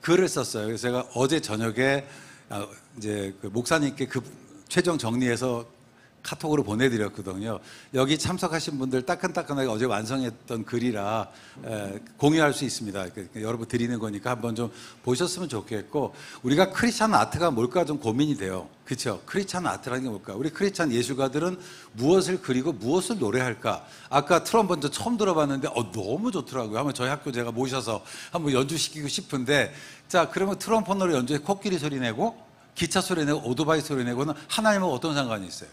글을 썼어요. 그래서 제가 어제 저녁에 이제 그 목사님께 최종 정리해서 카톡으로 보내드렸거든요. 여기 참석하신 분들 따끈따끈하게 어제 완성했던 글이라 공유할 수 있습니다. 여러분 드리는 거니까 한번 좀 보셨으면 좋겠고, 우리가 크리스찬 아트가 뭘까 좀 고민이 돼요. 그렇죠? 크리스찬 아트라는 게 뭘까? 우리 크리스찬 예술가들은 무엇을 그리고 무엇을 노래할까? 아까 트럼본저 처음 들어봤는데 너무 좋더라고요. 한번 저희 학교 제가 모셔서 한번 연주시키고 싶은데, 자 그러면 트럼본으로 연주해 코끼리 소리 내고 기차 소리 내고 오토바이 소리 내고는 하나님하고 어떤 상관이 있어요?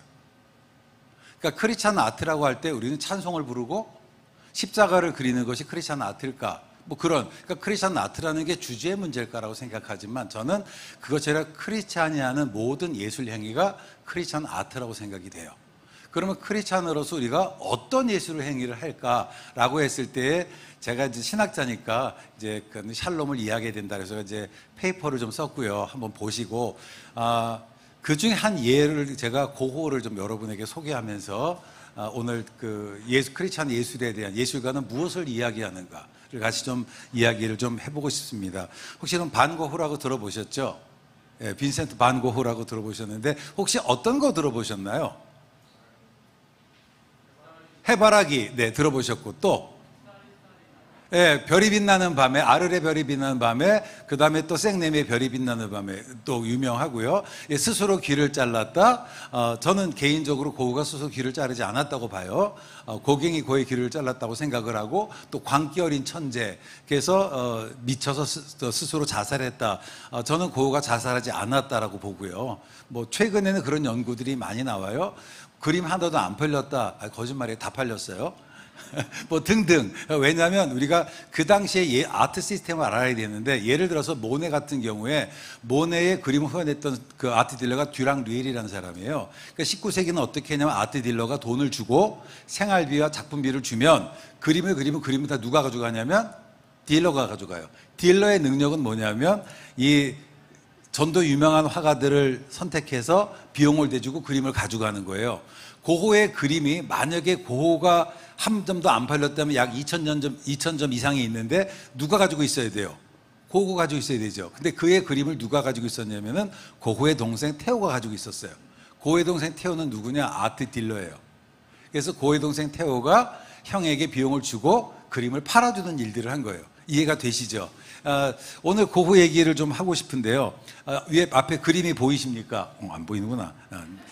그러니까 크리스찬 아트라고 할 때 우리는 찬송을 부르고 십자가를 그리는 것이 크리스찬 아트일까? 뭐 그러니까 크리스찬 아트라는 게 주제의 문제일까라고 생각하지만, 저는 그것이 아니라 크리스찬이 하는 모든 예술 행위가 크리스찬 아트라고 생각이 돼요. 그러면 크리스찬으로서 우리가 어떤 예술 행위를 할까라고 했을 때에, 제가 이제 신학자니까 이제 그 샬롬을 이해하게 된다 그래서 이제 페이퍼를 좀 썼고요. 한번 보시고, 그 중에 한 예를 제가 고호를 좀 여러분에게 소개하면서 오늘 그 크리스찬 예술에 대한, 예술가는 무엇을 이야기하는가를 같이 좀 이야기를 좀 해보고 싶습니다. 혹시는 반 고흐라고 들어보셨죠? 예, 빈센트 반 고흐라고 들어보셨는데 혹시 어떤 거 들어보셨나요? 해바라기, 네, 들어보셨고, 또 예, 별이 빛나는 밤에, 아르레 별이 빛나는 밤에, 그 다음에 또 생내미의 별이 빛나는 밤에 또 유명하고요. 예, 스스로 귀를 잘랐다. 저는 개인적으로 고흐가 스스로 귀를 자르지 않았다고 봐요. 고갱이 고의 귀를 잘랐다고 생각을 하고, 또 광기 어린 천재, 그래서 미쳐서 스스로 자살했다. 저는 고흐가 자살하지 않았다라고 보고요. 뭐 최근에는 그런 연구들이 많이 나와요. 그림 하나도 안 팔렸다. 거짓말이에요. 다 팔렸어요. 뭐 등등. 왜냐하면 우리가 그 당시에 아트 시스템을 알아야 되는데, 예를 들어서 모네 같은 경우에 모네의 그림을 표현했던 그 아트 딜러가 듀랑 류엘이라는 사람이에요. 그러니까 19세기는 어떻게 했냐면, 아트 딜러가 돈을 주고 생활비와 작품비를 주면 그림을 그리면 그림을 다 누가 가져가냐면 딜러가 가져가요. 딜러의 능력은 뭐냐면, 이 전도 유명한 화가들을 선택해서 비용을 대주고 그림을 가져가는 거예요. 고흐의 그림이 만약에 고흐가 한 점도 안 팔렸다면 약 2,000점 이상이 있는데 누가 가지고 있어야 돼요? 고흐가 가지고 있어야 되죠. 근데 그의 그림을 누가 가지고 있었냐면은 고흐의 동생 테오가 가지고 있었어요. 고흐의 동생 테오는 누구냐? 아트 딜러예요. 그래서 고흐의 동생 테오가 형에게 비용을 주고 그림을 팔아주는 일들을 한 거예요. 이해가 되시죠? 오늘 고흐 얘기를 좀 하고 싶은데요. 위에 앞에 그림이 보이십니까? 안 보이는구나.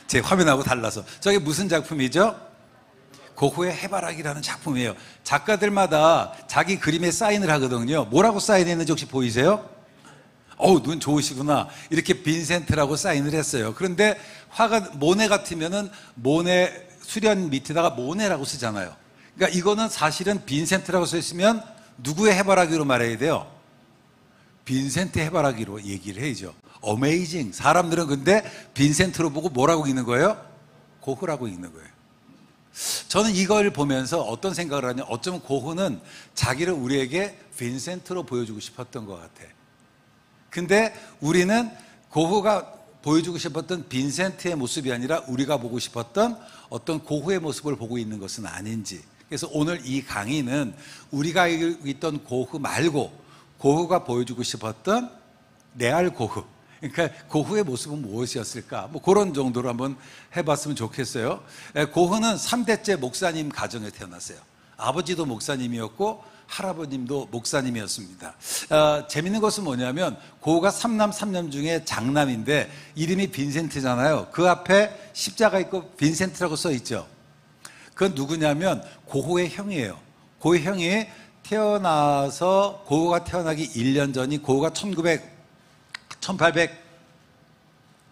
제 화면하고 달라서. 저게 무슨 작품이죠? 고흐의 해바라기라는 작품이에요. 작가들마다 자기 그림에 사인을 하거든요. 뭐라고 사인했는지 혹시 보이세요? 눈 좋으시구나. 이렇게 빈센트라고 사인을 했어요. 그런데 화가 모네 같으면은 모네 수련 밑에다가 모네라고 쓰잖아요. 그러니까 이거는 사실은 빈센트라고 써 있으면 누구의 해바라기로 말해야 돼요? 빈센트 해바라기로 얘기를 해야죠. 어메이징. 사람들은 근데 빈센트로 보고 뭐라고 읽는 거예요? 고흐라고 읽는 거예요. 저는 이걸 보면서 어떤 생각을 하냐, 어쩌면 고흐는 자기를 우리에게 빈센트로 보여주고 싶었던 것 같아. 근데 우리는 고흐가 보여주고 싶었던 빈센트의 모습이 아니라 우리가 보고 싶었던 어떤 고흐의 모습을 보고 있는 것은 아닌지. 그래서 오늘 이 강의는 우리가 알고 있던 고흐 말고 고흐가 보여주고 싶었던 레알 고흐, 그러니까 고흐의 모습은 무엇이었을까, 뭐 그런 정도로 한번 해봤으면 좋겠어요. 고흐는 3대째 목사님 가정에 태어났어요. 아버지도 목사님이었고 할아버님도 목사님이었습니다. 재밌는 것은 뭐냐면, 고흐가 3남 3녀 중에 장남인데 이름이 빈센트잖아요. 그 앞에 십자가 있고 빈센트라고 써 있죠. 그건 누구냐면 고흐의 형이에요. 고흐의 형이 태어나서, 고흐가 태어나기 1년 전이 고흐가 1800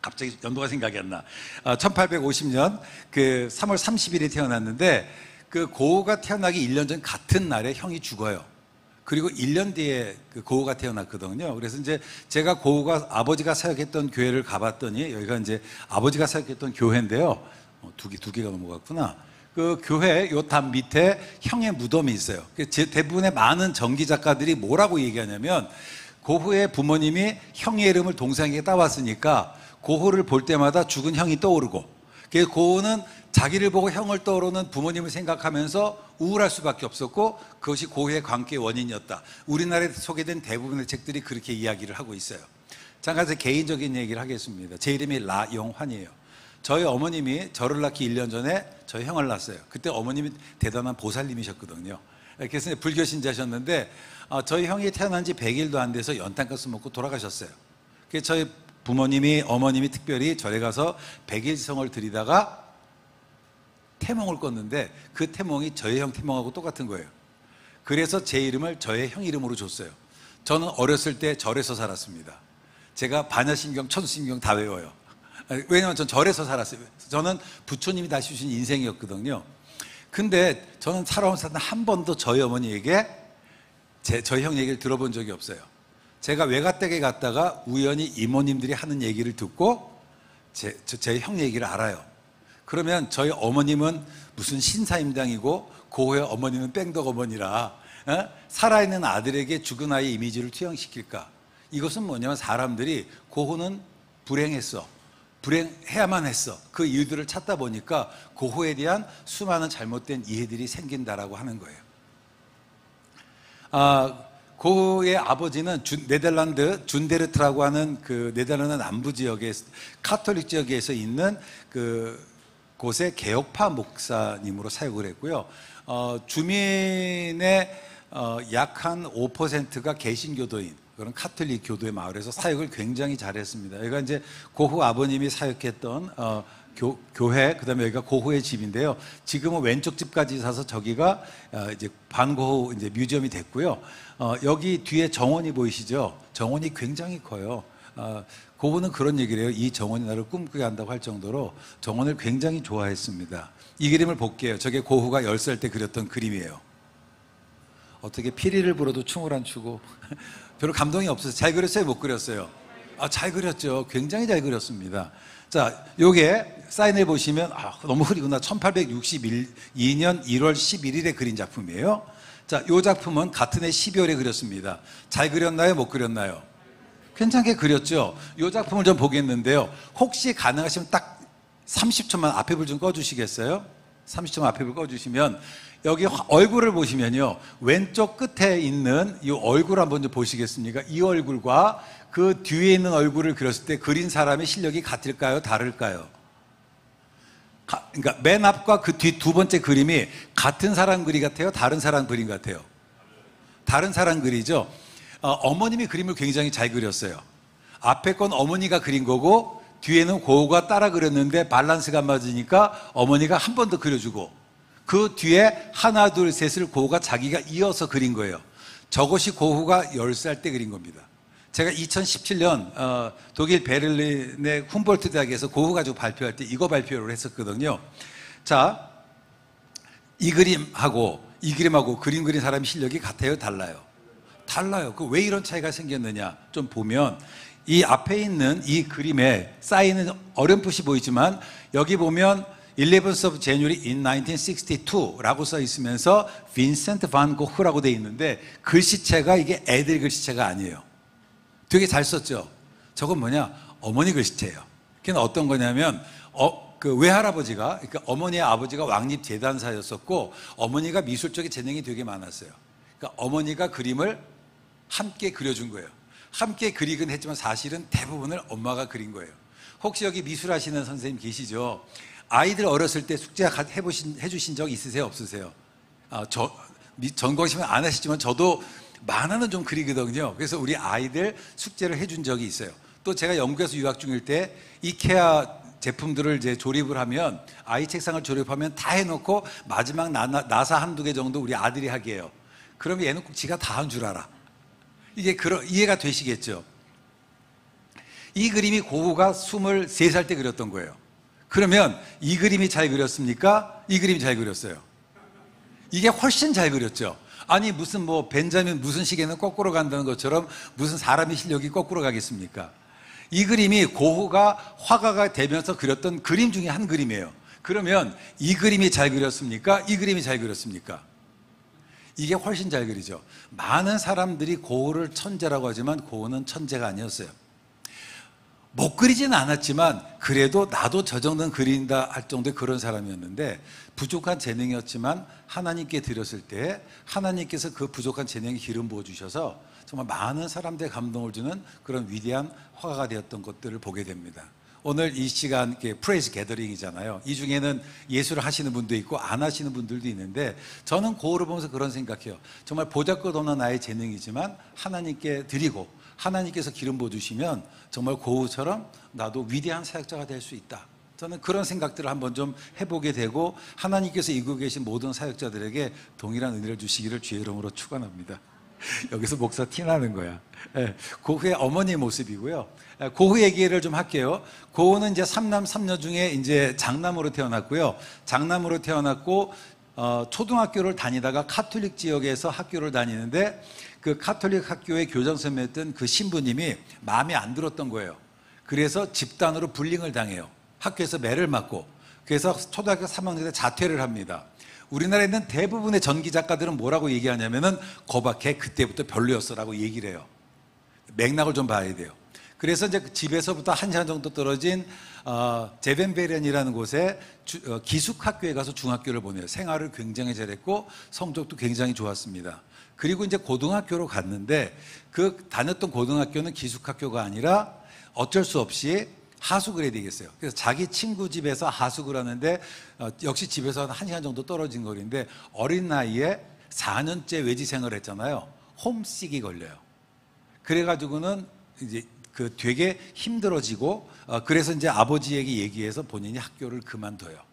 갑자기 연도가 생각이 안 나. 1850년 그 3월 30일에 태어났는데, 그 고흐가 태어나기 1년 전 같은 날에 형이 죽어요. 그리고 1년 뒤에 그 고흐가 태어났거든요. 그래서 이제 제가 고흐가 아버지가 사역했던 교회를 가봤더니, 여기가 이제 아버지가 사역했던 교회인데요. 두 개가 넘어갔구나. 그 교회 요 담 밑에 형의 무덤이 있어요. 대부분의 많은 전기 작가들이 뭐라고 얘기하냐면, 고흐의 부모님이 형의 이름을 동생에게 따왔으니까 고흐를 볼 때마다 죽은 형이 떠오르고, 그래서 고흐는 자기를 보고 형을 떠오르는 부모님을 생각하면서 우울할 수밖에 없었고 그것이 고흐의 광기의 원인이었다. 우리나라에 소개된 대부분의 책들이 그렇게 이야기를 하고 있어요. 잠깐 제 개인적인 얘기를 하겠습니다. 제 이름이 라영환이에요. 저희 어머님이 저를 낳기 1년 전에 저희 형을 낳았어요. 그때 어머님이 대단한 보살님이셨거든요. 그래서 불교 신자셨는데 저희 형이 태어난 지 100일도 안 돼서 연탄가스 먹고 돌아가셨어요. 그래서 저희 부모님이 어머님이 특별히 절에 가서 100일성을 드리다가 태몽을 꿨는데 그 태몽이 저희 형 태몽하고 똑같은 거예요. 그래서 제 이름을 저의 형 이름으로 줬어요. 저는 어렸을 때 절에서 살았습니다. 제가 반야신경, 천수신경 다 외워요. 왜냐하면 전 절에서 살았어요. 저는 부처님이 다시 주신 인생이었거든요. 근데 저는 살아오면서 한 번도 저희 어머니에게 저희 형 얘기를 들어본 적이 없어요. 제가 외가댁에 갔다가 우연히 이모님들이 하는 얘기를 듣고 제 형 얘기를 알아요. 그러면 저희 어머님은 무슨 신사임당이고 고흐의 어머니는 뺑덕 어머니라 살아있는 아들에게 죽은 아이의 이미지를 투영시킬까? 이것은 뭐냐면 사람들이 고흐는 불행했어. 불행해야만 했어. 그 이유들을 찾다 보니까 고흐에 대한 수많은 잘못된 이해들이 생긴다라고 하는 거예요. 고흐의 아버지는 네덜란드 준데르트라고 하는 그 네덜란드 남부 지역의 카톨릭 지역에서 있는 그 곳의 개혁파 목사님으로 사역을 했고요. 주민의 약 한 5%가 개신교도인 그런 카톨릭 교도의 마을에서 사역을 굉장히 잘했습니다. 여기가 이제 고흐 아버님이 사역했던 교회, 그다음에 여기가 고흐의 집인데요. 지금은 왼쪽 집까지 사서 저기가 이제 반고흐 이제 뮤지엄이 됐고요. 여기 뒤에 정원이 보이시죠? 정원이 굉장히 커요. 고흐는 그런 얘기를 해요. 이 정원이 나를 꿈꾸게 한다고 할 정도로 정원을 굉장히 좋아했습니다. 이 그림을 볼게요. 저게 고흐가 10살 때 그렸던 그림이에요. 어떻게 피리를 불어도 춤을 안 추고 별로 감동이 없어서 잘 그렸어요? 못 그렸어요? 잘 그렸죠. 굉장히 잘 그렸습니다. 자, 요게 사인해 보시면 너무 흐리구나. 1862년 1월 11일에 그린 작품이에요. 자, 요 작품은 같은 해 12월에 그렸습니다. 잘 그렸나요? 못 그렸나요? 괜찮게 그렸죠. 요 작품을 좀 보겠는데요. 혹시 가능하시면 딱 30초만 앞에 불 좀 꺼주시겠어요? 30초만 앞에 불 꺼주시면 여기 얼굴을 보시면요. 왼쪽 끝에 있는 이 얼굴 한번 좀 보시겠습니까? 이 얼굴과 그 뒤에 있는 얼굴을 그렸을 때 그린 사람의 실력이 같을까요? 다를까요? 그러니까 맨 앞과 그 뒤 두 번째 그림이 같은 사람 그림 같아요? 다른 사람 그림 같아요? 다른 사람 그리죠? 어머님이 그림을 굉장히 잘 그렸어요. 앞에 건 어머니가 그린 거고 뒤에는 고흐가 따라 그렸는데 밸런스가 안 맞으니까 어머니가 한 번 더 그려주고 그 뒤에 하나 둘 셋을 고흐가 자기가 이어서 그린 거예요. 저것이 고흐가 10살 때 그린 겁니다. 제가 2017년 독일 베를린의 훔볼트 대학에서 고흐 가지고 발표할 때 이거 발표를 했었거든요. 자, 이 그림하고 그림 그린 사람의 실력이 같아요? 달라요? 달라요. 그 왜 이런 차이가 생겼느냐 좀 보면 이 앞에 있는 이 그림에 쌓이는 어렴풋이 보이지만 여기 보면 11th of January in 1962라고 써 있으면서 빈센트 반 고흐라고 돼 있는데 글씨체가 이게 애들 글씨체가 아니에요. 되게 잘 썼죠. 저건 뭐냐? 어머니 글씨체예요. 그게 어떤 거냐면 그 외할아버지가 그러니까 어머니의 아버지가 왕립 재단사였었고 어머니가 미술적인 재능이 되게 많았어요. 그러니까 어머니가 그림을 함께 그려준 거예요. 함께 그리긴 했지만 사실은 대부분을 엄마가 그린 거예요. 혹시 여기 미술하시는 선생님 계시죠? 아이들 어렸을 때 숙제 해주신 적 있으세요? 없으세요? 전공시면 안 하시지만 저도 만화는 좀 그리거든요. 그래서 우리 아이들 숙제를 해준 적이 있어요. 또 제가 영국에서 유학 중일 때 이케아 제품들을 이제 조립을 하면 아이 책상을 조립하면 다 해놓고 마지막 나사 한두 개 정도 우리 아들이 하게 해요. 그러면 얘는 꼭 지가 다 한 줄 알아. 이게 이해가 되시겠죠? 이 그림이 고흐가 23살 때 그렸던 거예요. 그러면 이 그림이 잘 그렸습니까? 이 그림이 잘 그렸어요. 이게 훨씬 잘 그렸죠. 아니 무슨 뭐 벤자민 무슨 시계는 거꾸로 간다는 것처럼 무슨 사람의 실력이 거꾸로 가겠습니까? 이 그림이 고흐가 화가가 되면서 그렸던 그림 중에 한 그림이에요. 그러면 이 그림이 잘 그렸습니까? 이 그림이 잘 그렸습니까? 이게 훨씬 잘 그리죠. 많은 사람들이 고흐를 천재라고 하지만 고흐는 천재가 아니었어요. 못 그리지는 않았지만 그래도 나도 저 정도는 그린다 할 정도의 그런 사람이었는데, 부족한 재능이었지만 하나님께 드렸을 때 하나님께서 그 부족한 재능에 기름 부어주셔서 정말 많은 사람들의 감동을 주는 그런 위대한 화가가 되었던 것들을 보게 됩니다. 오늘 이 시간 프레이즈 게더링이잖아요. 이 중에는 예술을 하시는 분도 있고 안 하시는 분들도 있는데, 저는 고흐를 보면서 그런 생각해요. 정말 보잘것없는 나의 재능이지만 하나님께 드리고 하나님께서 기름 부어주시면 정말 고흐처럼 나도 위대한 사역자가 될 수 있다. 저는 그런 생각들을 한번 좀 해보게 되고, 하나님께서 이곳에 계신 모든 사역자들에게 동일한 은혜를 주시기를 주의 이름으로 축원합니다. 여기서 목사 티나는 거야. 고흐의 어머니 모습이고요. 고흐 얘기를 좀 할게요. 고흐는 이제 3남 3녀 중에 이제 장남으로 태어났고요. 장남으로 태어났고 초등학교를 다니다가 카톨릭 지역에서 학교를 다니는데, 그 카톨릭 학교의 교장 선생님이었던 그 신부님이 마음에 안 들었던 거예요. 그래서 집단으로 불링을 당해요. 학교에서 매를 맞고. 그래서 초등학교 3학년 때 자퇴를 합니다. 우리나라에 있는 대부분의 전기 작가들은 뭐라고 얘기하냐면은 거봐, 걔 그때부터 별로였어라고 얘기를 해요. 맥락을 좀 봐야 돼요. 그래서 이제 집에서부터 1시간 정도 떨어진 제벤베렌이라는 곳에 기숙학교에 가서 중학교를 보내요. 생활을 굉장히 잘했고 성적도 굉장히 좋았습니다. 그리고 이제 고등학교로 갔는데, 그 다녔던 고등학교는 기숙학교가 아니라 어쩔 수 없이 하숙을 해야 되겠어요. 그래서 자기 친구 집에서 하숙을 하는데, 역시 집에서 한 1시간 정도 떨어진 거리인데, 어린 나이에 4년째 외지 생활을 했잖아요. 홈식이 걸려요. 그래가지고는 이제 그 되게 힘들어지고, 그래서 이제 아버지에게 얘기해서 본인이 학교를 그만둬요.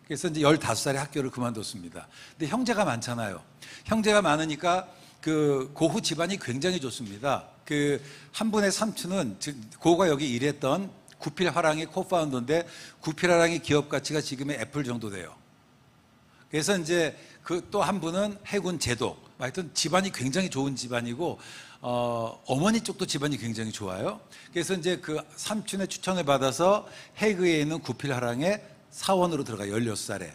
그래서 이제 15살에 학교를 그만뒀습니다. 근데 형제가 많잖아요. 형제가 많으니까 그 고흐 집안이 굉장히 좋습니다. 그 한 분의 삼촌은, 고흐가 여기 일했던 구필화랑의 코파운더인데, 구필화랑의 기업 가치가 지금의 애플 정도 돼요. 그래서 이제 그 또 한 분은 해군 제독. 하여튼 집안이 굉장히 좋은 집안이고, 어머니 쪽도 집안이 굉장히 좋아요. 그래서 이제 그 삼촌의 추천을 받아서 해그에 있는 구필화랑의 사원으로 들어가요. 16살에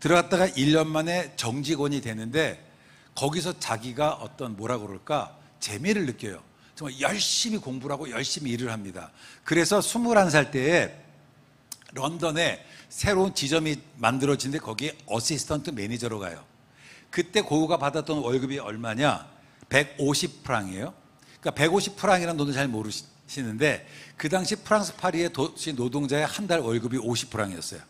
들어갔다가 1년 만에 정직원이 되는데, 거기서 자기가 어떤 뭐라 그럴까 재미를 느껴요. 정말 열심히 공부를 하고 열심히 일을 합니다. 그래서 21살 때에 런던에 새로운 지점이 만들어지는데, 거기에 어시스턴트 매니저로 가요. 그때 고흐가 받았던 월급이 얼마냐? 150프랑이에요. 그러니까 150프랑이라는 돈을 잘 모르시는데, 그 당시 프랑스 파리의 도시 노동자의 한 달 월급이 50프랑이었어요.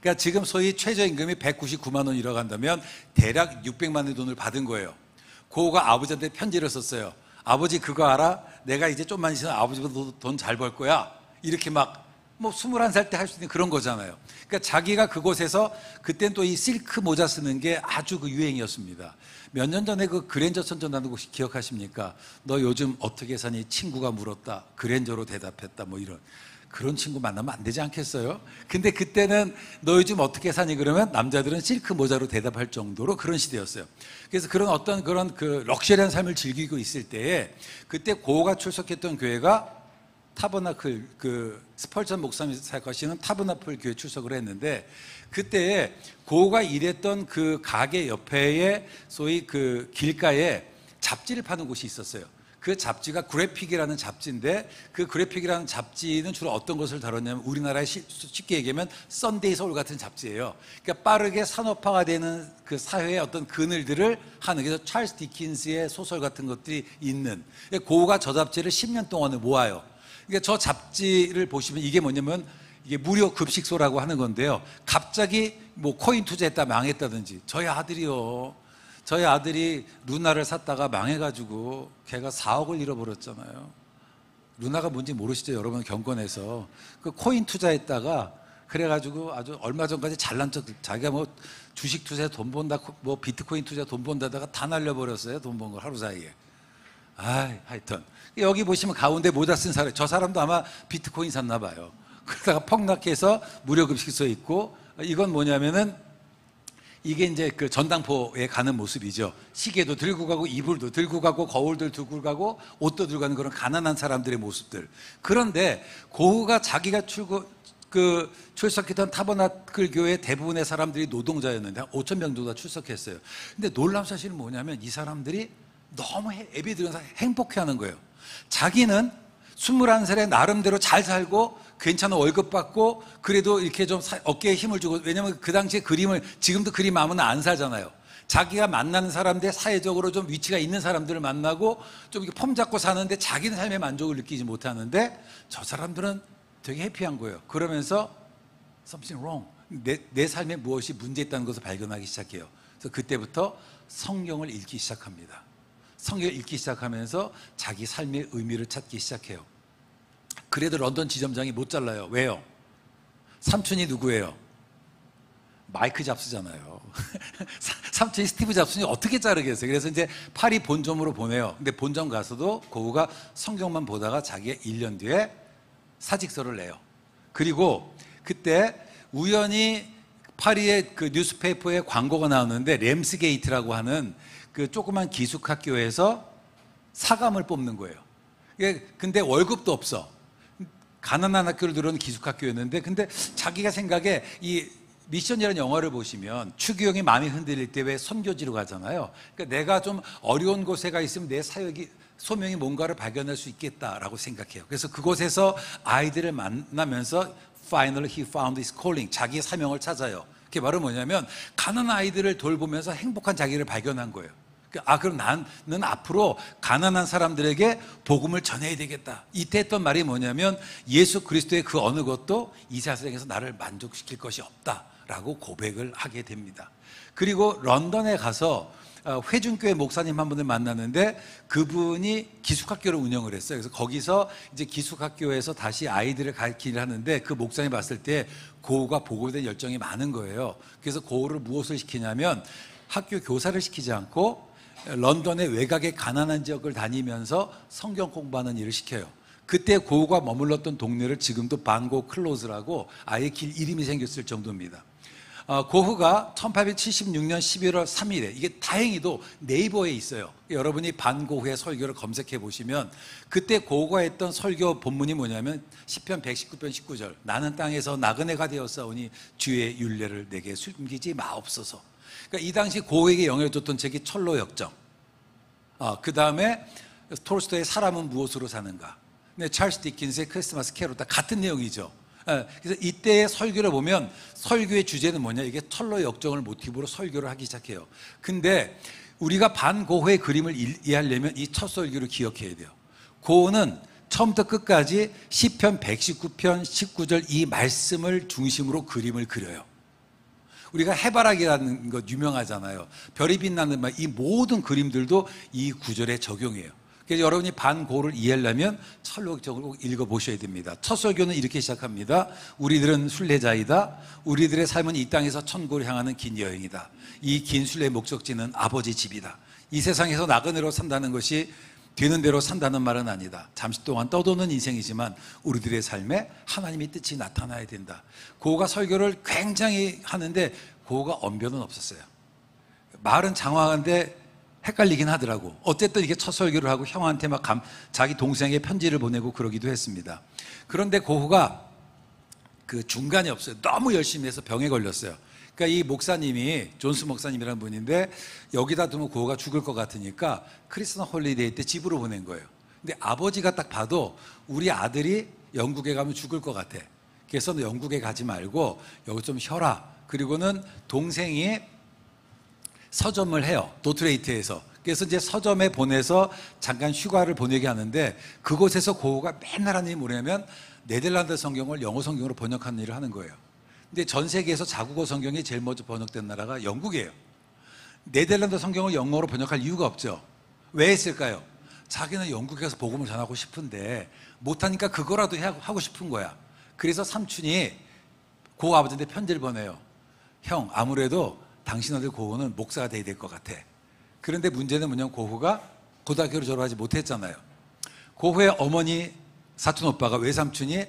그러니까 지금 소위 최저임금이 199만 원이라고 한다면 대략 600만 원의 돈을 받은 거예요. 고흐가 아버지한테 편지를 썼어요. 아버지 그거 알아? 내가 이제 좀만 있으면 아버지보다 돈 잘 벌 거야. 이렇게 막 21살 때 할 수 있는 그런 거잖아요. 그러니까 자기가 그곳에서, 그땐 또 이 실크 모자 쓰는 게 아주 그 유행이었습니다. 몇 년 전에 그 그랜저 선전하는 거 혹시 기억하십니까? 너 요즘 어떻게 사니? 친구가 물었다. 그랜저로 대답했다. 뭐 이런. 그런 친구 만나면 안 되지 않겠어요? 근데 그때는 너 요즘 어떻게 사니? 그러면 남자들은 실크 모자로 대답할 정도로 그런 시대였어요. 그래서 그런 어떤 그런 그 럭셔리한 삶을 즐기고 있을 때에, 그때 고흐가 출석했던 교회가 타버나클, 그 스펄전 목사님 사역하시는 타버나클 교회 출석을 했는데, 그때 고흐가 일했던 그 가게 옆에 소위 그 길가에 잡지를 파는 곳이 있었어요. 그 잡지가 그래픽이라는 잡지인데, 그 그래픽이라는 잡지는 주로 어떤 것을 다뤘냐면, 우리나라에 쉽게 얘기하면 썬데이 서울 같은 잡지예요. 그러니까 빠르게 산업화가 되는 그 사회의 어떤 그늘들을 하는, 그래서 찰스 디킨스의 소설 같은 것들이 있는, 고흐가 저 잡지를 10년 동안에 모아요. 그러니까 저 잡지를 보시면 이게 뭐냐면, 이게 무료 급식소라고 하는 건데요. 갑자기 뭐 코인 투자했다 망했다든지, 저희 아들이 루나를 샀다가 망해가지고 걔가 4억을 잃어버렸잖아요. 루나가 뭔지 모르시죠? 여러분 경건해서 그 코인 투자했다가 그래가지고 아주 얼마 전까지 잘난 척, 자기가 뭐 주식 투자에 돈 번다, 뭐 비트코인 투자 돈 번다다가 다 날려버렸어요. 돈 번 걸 하루 사이에. 하여튼 여기 보시면 가운데 모자 쓴 사람, 저 사람도 아마 비트코인 샀나 봐요. 그러다가 폭락해서 무료 급식소에 있고, 이건 뭐냐면은 이게 이제 그 전당포에 가는 모습이죠. 시계도 들고 가고, 이불도 들고 가고, 거울도 들고 가고, 옷도 들고 가는 그런 가난한 사람들의 모습들. 그런데 고흐가 자기가 출석했던 타버나클 교회 대부분의 사람들이 노동자였는데 한 5천 명 정도 출석했어요. 근데 놀라운 사실은 뭐냐면, 이 사람들이 너무 예배 드리면서 행복해하는 거예요. 자기는 21살에 나름대로 잘 살고 괜찮은 월급 받고 그래도 이렇게 좀 어깨에 힘을 주고, 왜냐면 그 당시에 그림을, 지금도 그림 아무나 안 사잖아요. 자기가 만나는 사람들, 사회적으로 좀 위치가 있는 사람들을 만나고 좀 이렇게 폼 잡고 사는데 자기는 삶의 만족을 느끼지 못하는데 저 사람들은 되게 해피한 거예요. 그러면서 something wrong, 내 삶에 무엇이 문제 있다는 것을 발견하기 시작해요. 그래서 그때부터 성경을 읽기 시작합니다. 성경을 읽기 시작하면서 자기 삶의 의미를 찾기 시작해요. 그래도 런던 지점장이 못 잘라요. 왜요? 삼촌이 누구예요? 마이크 잡스잖아요. 삼촌이 스티브 잡스니 어떻게 자르겠어요? 그래서 이제 파리 본점으로 보내요. 근데 본점 가서도 고우가 성경만 보다가 자기가 1년 뒤에 사직서를 내요. 그리고 그때 우연히 파리의 그 뉴스페이퍼에 광고가 나오는데 램스게이트라고 하는 그 조그만 기숙학교에서 사감을 뽑는 거예요. 근데 월급도 없어. 가난한 학교를 들어오는 기숙학교였는데, 근데 자기가 생각에 이 미션이라는 영화를 보시면 추기경이 마음이 흔들릴 때 왜 선교지로 가잖아요. 그러니까 내가 좀 어려운 곳에 가 있으면 내 사역이, 소명이 뭔가를 발견할 수 있겠다라고 생각해요. 그래서 그곳에서 아이들을 만나면서 Finally he found his calling, 자기의 사명을 찾아요. 그게 바로 뭐냐면 가난한 아이들을 돌보면서 행복한 자기를 발견한 거예요. 그럼 나는 앞으로 가난한 사람들에게 복음을 전해야 되겠다. 이때 했던 말이 뭐냐면 예수 그리스도의 그 어느 것도 이 세상에서 나를 만족시킬 것이 없다라고 고백을 하게 됩니다. 그리고 런던에 가서 회중교회 목사님 한 분을 만났는데 그분이 기숙학교를 운영을 했어요. 그래서 거기서 이제 기숙학교에서 다시 아이들을 가르치기를 하는데 그 목사님 봤을 때 고우가 복음에 대한 열정이 많은 거예요. 그래서 고우를 무엇을 시키냐면 학교 교사를 시키지 않고 런던의 외곽의 가난한 지역을 다니면서 성경 공부하는 일을 시켜요. 그때 고우가 머물렀던 동네를 지금도 반고 클로즈라고 아예 길 이름이 생겼을 정도입니다. 고흐가 1876년 11월 3일에, 이게 다행히도 네이버에 있어요. 여러분이 반고흐의 설교를 검색해 보시면 그때 고흐가 했던 설교 본문이 뭐냐면 시편 119편 19절, 나는 땅에서 나그네가 되었사오니 주의 율례를 내게 숨기지 마옵소서. 그러니까 이 당시 고흐에게 영향을 줬던 책이 철로역정, 그 다음에 톨스토이의 사람은 무엇으로 사는가, 찰스 디킨스의 크리스마스 캐롤, 다 같은 내용이죠. 그래서 이때의 설교를 보면 설교의 주제는 뭐냐, 이게 철로 역정을 모티브로 설교를 하기 시작해요. 근데 우리가 반고흐의 그림을 이해하려면 이 첫 설교를 기억해야 돼요. 고흐는 처음부터 끝까지 시편 119편 19절 이 말씀을 중심으로 그림을 그려요. 우리가 해바라기라는 것 유명하잖아요. 별이 빛나는 말, 이 모든 그림들도 이 구절에 적용해요. 그래서 여러분이 반고를 이해하려면 철로역정을 꼭 읽어보셔야 됩니다. 첫 설교는 이렇게 시작합니다. 우리들은 순례자이다. 우리들의 삶은 이 땅에서 천국을 향하는 긴 여행이다. 이 긴 순례의 목적지는 아버지 집이다. 이 세상에서 나그네로 산다는 것이 되는 대로 산다는 말은 아니다. 잠시 동안 떠도는 인생이지만 우리들의 삶에 하나님의 뜻이 나타나야 된다. 고흐가 설교를 굉장히 하는데 고흐가 언변은 없었어요. 말은 장황한데 헷갈리긴 하더라고. 어쨌든 이게 첫 설교를 하고 형한테 막 자기 동생에게 편지를 보내고 그러기도 했습니다. 그런데 고흐가 그 중간이 없어요. 너무 열심히 해서 병에 걸렸어요. 그러니까 이 목사님이 존스 목사님이라는 분인데 여기다 두면 고흐가 죽을 것 같으니까 크리스마스 홀리데이 때 집으로 보낸 거예요. 근데 아버지가 딱 봐도 우리 아들이 영국에 가면 죽을 것 같아. 그래서 너 영국에 가지 말고 여기 좀 쉬어라. 그리고는 동생이 서점을 해요. 도트레이트에서. 그래서 이제 서점에 보내서 잠깐 휴가를 보내게 하는데 그곳에서 고흐가 맨날 하는 일이 뭐냐면 네덜란드 성경을 영어 성경으로 번역하는 일을 하는 거예요. 근데 전 세계에서 자국어 성경이 제일 먼저 번역된 나라가 영국이에요. 네덜란드 성경을 영어로 번역할 이유가 없죠. 왜 했을까요? 자기는 영국에 가서 복음을 전하고 싶은데 못하니까 그거라도 하고 싶은 거야. 그래서 삼촌이 고흐 아버지한테 편지를 보내요. 형, 아무래도 당신 아들 고흐는 목사가 돼야 될 것 같아. 그런데 문제는 뭐냐면 고흐가 고등학교를 졸업하지 못했잖아요. 고흐의 어머니 사촌 오빠가 외삼촌이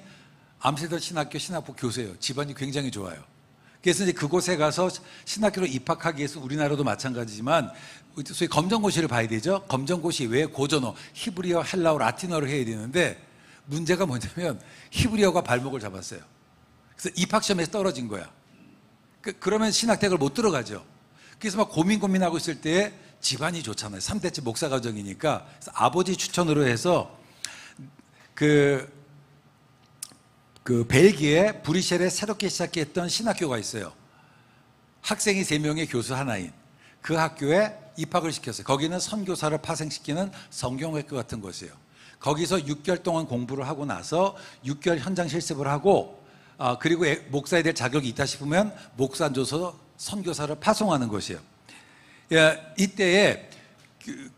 암스테르담 신학교 신학부 교수예요. 집안이 굉장히 좋아요. 그래서 이제 그곳에 가서 신학교로 입학하기 위해서 우리나라도 마찬가지지만 소위 검정고시를 봐야 되죠. 검정고시 외에 고전어, 히브리어, 헬라어, 라틴어를 해야 되는데 문제가 뭐냐면 히브리어가 발목을 잡았어요. 그래서 입학시험에서 떨어진 거야. 그러면 신학대학을 못 들어가죠. 그래서 막 고민하고 있을 때 집안이 좋잖아요. 3대째 목사 가정이니까. 그래서 아버지 추천으로 해서 그 벨기에 브뤼셀에 새롭게 시작했던 신학교가 있어요. 학생이 3명의 교수 하나인 그 학교에 입학을 시켰어요. 거기는 선교사를 파생시키는 성경학교 같은 곳이에요. 거기서 6개월 동안 공부를 하고 나서 6개월 현장 실습을 하고 그리고 목사에 될 자격이 있다 싶으면 목사 안 줘서 선교사를 파송하는 곳이에요. 이때에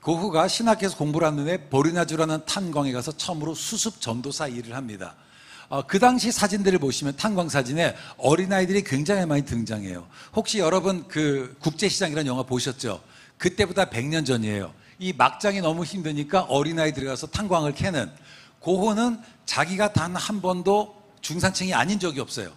고흐가 신학교에서 공부를 한 후에 보리나주라는 탄광에 가서 처음으로 수습 전도사 일을 합니다. 그 당시 사진들을 보시면 탄광 사진에 어린아이들이 굉장히 많이 등장해요. 혹시 여러분 그 국제시장이라는 영화 보셨죠? 그때보다 100년 전이에요. 이 막장이 너무 힘드니까 어린아이 들어가서 탄광을 캐는, 고흐는 자기가 단 한 번도 중산층이 아닌 적이 없어요.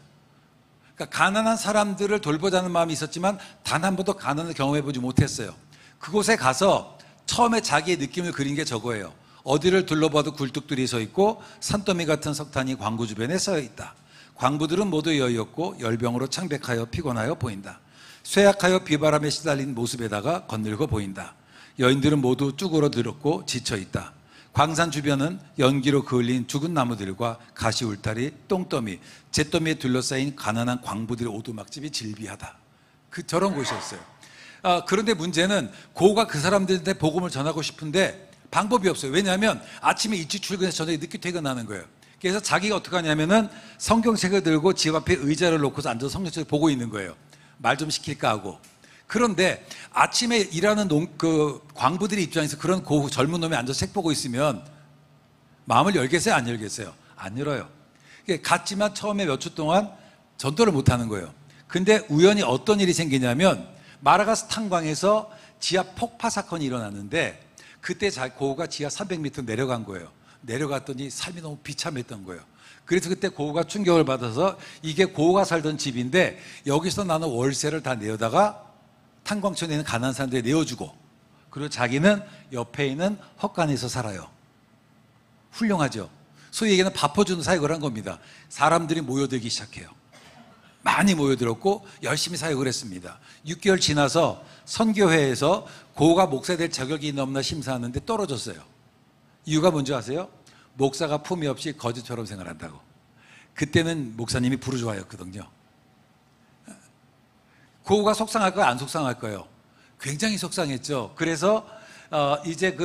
그러니까 가난한 사람들을 돌보자는 마음이 있었지만 단 한 번도 가난을 경험해보지 못했어요. 그곳에 가서 처음에 자기의 느낌을 그린 게 저거예요. 어디를 둘러봐도 굴뚝들이 서 있고 산더미 같은 석탄이 광부 주변에 서 있다. 광부들은 모두 여의없고 열병으로 창백하여 피곤하여 보인다. 쇠약하여 비바람에 시달린 모습에다가 거늘고 보인다. 여인들은 모두 쭈그러들었고 지쳐있다. 광산 주변은 연기로 그을린 죽은 나무들과 가시 울타리, 똥더미, 잿더미에 둘러싸인 가난한 광부들의 오두막집이 질비하다. 저런 곳이었어요. 그런데 문제는 고흐가 그 사람들한테 복음을 전하고 싶은데 방법이 없어요. 왜냐하면 아침에 일찍 출근해서 저녁에 늦게 퇴근하는 거예요. 그래서 자기가 어떻게 하냐면은 성경책을 들고 집 앞에 의자를 놓고서 앉아서 성경책을 보고 있는 거예요. 말 좀 시킬까 하고. 그런데 아침에 일하는 광부들의 입장에서 그런 고흐 젊은 놈이 앉아서 책 보고 있으면 마음을 열겠어요? 안 열겠어요? 안 열어요. 갔지만 처음에 몇 주 동안 전도를 못 하는 거예요. 근데 우연히 어떤 일이 생기냐면 마라가스 탄광에서 지하 폭파 사건이 일어났는데 그때 고흐가 지하 300m 내려간 거예요. 내려갔더니 삶이 너무 비참했던 거예요. 그래서 그때 고흐가 충격을 받아서 이게 고흐가 살던 집인데 여기서 나는 월세를 다 내어다가 탄광촌에 있는 가난한 사람들에 내어주고, 그리고 자기는 옆에 있는 헛간에서 살아요. 훌륭하죠. 소위 얘기하는 밥 퍼주는 사역을 한 겁니다. 사람들이 모여들기 시작해요. 많이 모여들었고 열심히 사역을 했습니다. 6개월 지나서 선교회에서 고흐가 목사 될 자격이 있나 없나 심사하는데 떨어졌어요. 이유가 뭔지 아세요? 목사가 품위 없이 거지처럼 생활한다고. 그때는 목사님이 부르주아였거든요. 고흐가 속상할까요? 안 속상할까요? 굉장히 속상했죠. 그래서 이제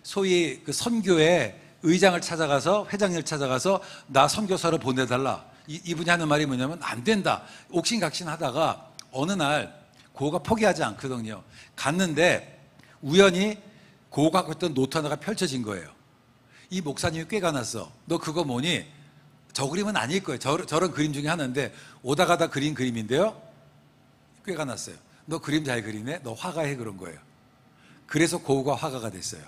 소위 선교회 의장을 찾아가서, 회장님을 찾아가서 나 선교사를 보내달라. 이분이 하는 말이 뭐냐면 안 된다. 옥신각신하다가 어느 날 고흐가 포기하지 않거든요. 갔는데 우연히 고흐가 갖고 있던 노트 하나가 펼쳐진 거예요. 이 목사님이 꾀가 났어. 너 그거 뭐니? 저 그림은 아닐 거예요. 저런 그림 중에 하나인데 오다 가다 그린 그림인데요. 꾀가 났어요. 너 그림 잘 그리네? 너 화가해? 그런 거예요. 그래서 고흐가 화가가 됐어요.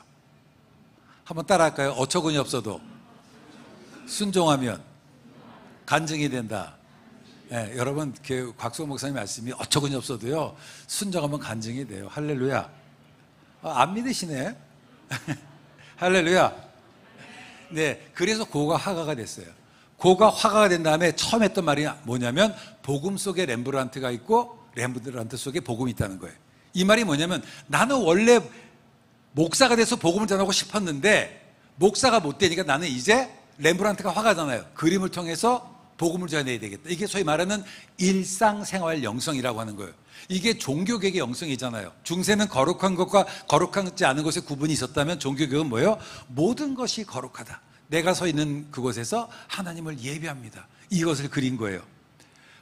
한번 따라할까요? 어처구니 없어도 순종하면 간증이 된다. 네, 여러분 곽수홍 목사님 말씀이 어처구니 없어도요 순종하면 간증이 돼요. 할렐루야. 안 믿으시네. 할렐루야. 네, 그래서 고흐가 화가가 됐어요. 고흐가 화가가 된 다음에 처음 했던 말이 뭐냐면 복음 속에 렘브란트가 있고 렘브란트 속에 복음이 있다는 거예요. 이 말이 뭐냐면 나는 원래 목사가 돼서 복음을 전하고 싶었는데 목사가 못 되니까 나는 이제 렘브란트가 화가잖아요. 그림을 통해서 복음을 전해야 되겠다. 이게 소위 말하는 일상생활 영성이라고 하는 거예요. 이게 종교개혁의 영성이잖아요. 중세는 거룩한 것과 거룩하지 않은 것의 구분이 있었다면 종교개혁은 뭐예요? 모든 것이 거룩하다. 내가 서 있는 그곳에서 하나님을 예배합니다. 이것을 그린 거예요.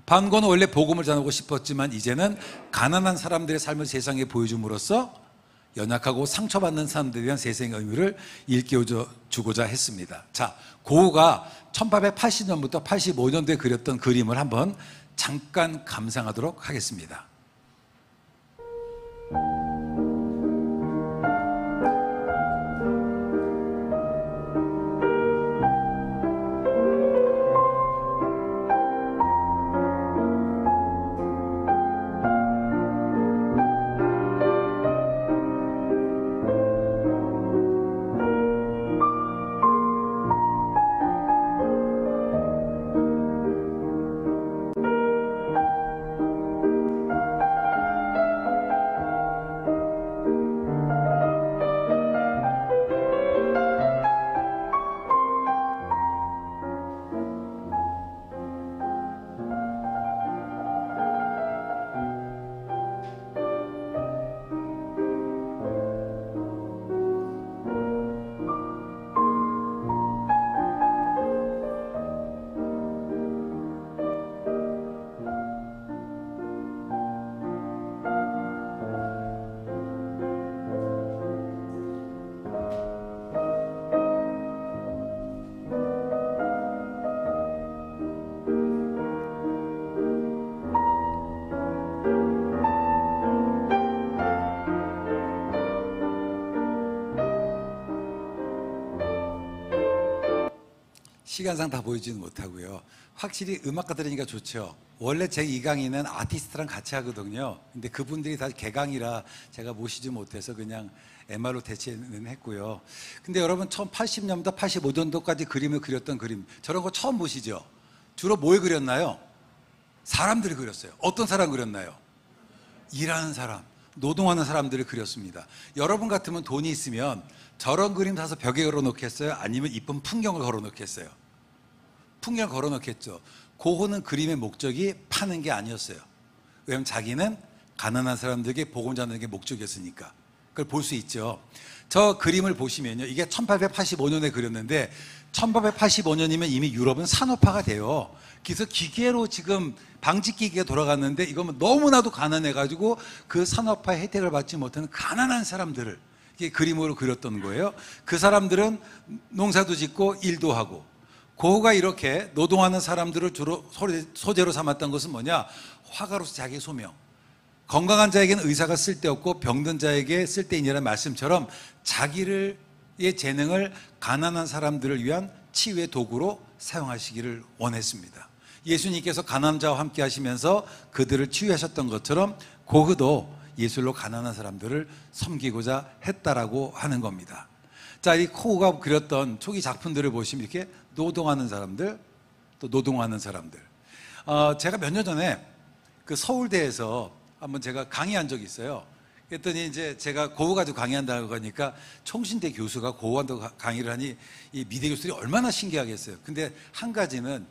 반고는 원래 복음을 전하고 싶었지만 이제는 가난한 사람들의 삶을 세상에 보여줌으로써 연약하고 상처받는 사람들에 대한 세상의 의미를 일깨워주고자 했습니다. 자, 고흐가 1880년부터 85년도에 그렸던 그림을 한번 잠깐 감상하도록 하겠습니다. 시간상 다 보여주지는 못하고요. 확실히 음악가 들으니까 좋죠. 원래 제 2강의는 아티스트랑 같이 하거든요. 근데 그분들이 다 개강이라 제가 모시지 못해서 그냥 MR로 대체는 했고요. 근데 여러분 처음 80년부터 85년도까지 그림을 그렸던 그림, 저런 거 처음 보시죠? 주로 뭘 그렸나요? 사람들을 그렸어요. 어떤 사람 그렸나요? 일하는 사람, 노동하는 사람들을 그렸습니다. 여러분 같으면 돈이 있으면 저런 그림 사서 벽에 걸어놓겠어요? 아니면 이쁜 풍경을 걸어놓겠어요? 풍경을 걸어놓겠죠. 고흐는 그림의 목적이 파는 게 아니었어요. 왜냐하면 자기는 가난한 사람들에게 복음 전하는 게 목적이었으니까. 그걸 볼 수 있죠. 저 그림을 보시면요, 이게 1885년에 그렸는데 1885년이면 이미 유럽은 산업화가 돼요. 그래서 기계로 지금 방직기계가 돌아갔는데 이거는 너무나도 가난해가지고 그 산업화의 혜택을 받지 못하는 가난한 사람들을 이게 그림으로 그렸던 거예요. 그 사람들은 농사도 짓고 일도 하고, 고흐가 이렇게 노동하는 사람들을 주로 소재로 삼았던 것은 뭐냐? 화가로서 자기의 소명. 건강한 자에게는 의사가 쓸데없고 병든 자에게 쓸데있니라는 말씀처럼 자기의 재능을 가난한 사람들을 위한 치유의 도구로 사용하시기를 원했습니다. 예수님께서 가난한 자와 함께 하시면서 그들을 치유하셨던 것처럼 고흐도 예술로 가난한 사람들을 섬기고자 했다라고 하는 겁니다. 자, 이 고흐가 그렸던 초기 작품들을 보시면 이렇게 노동하는 사람들, 또 노동하는 사람들. 제가 몇 년 전에 그 서울대에서 한번 제가 강의한 적이 있어요. 그랬더니 이제 제가 고흐 가지고 강의한다고 하니까 총신대 교수가 고흐한다고 강의를 하니 이 미대 교수들이 얼마나 신기하겠어요. 근데 한 가지는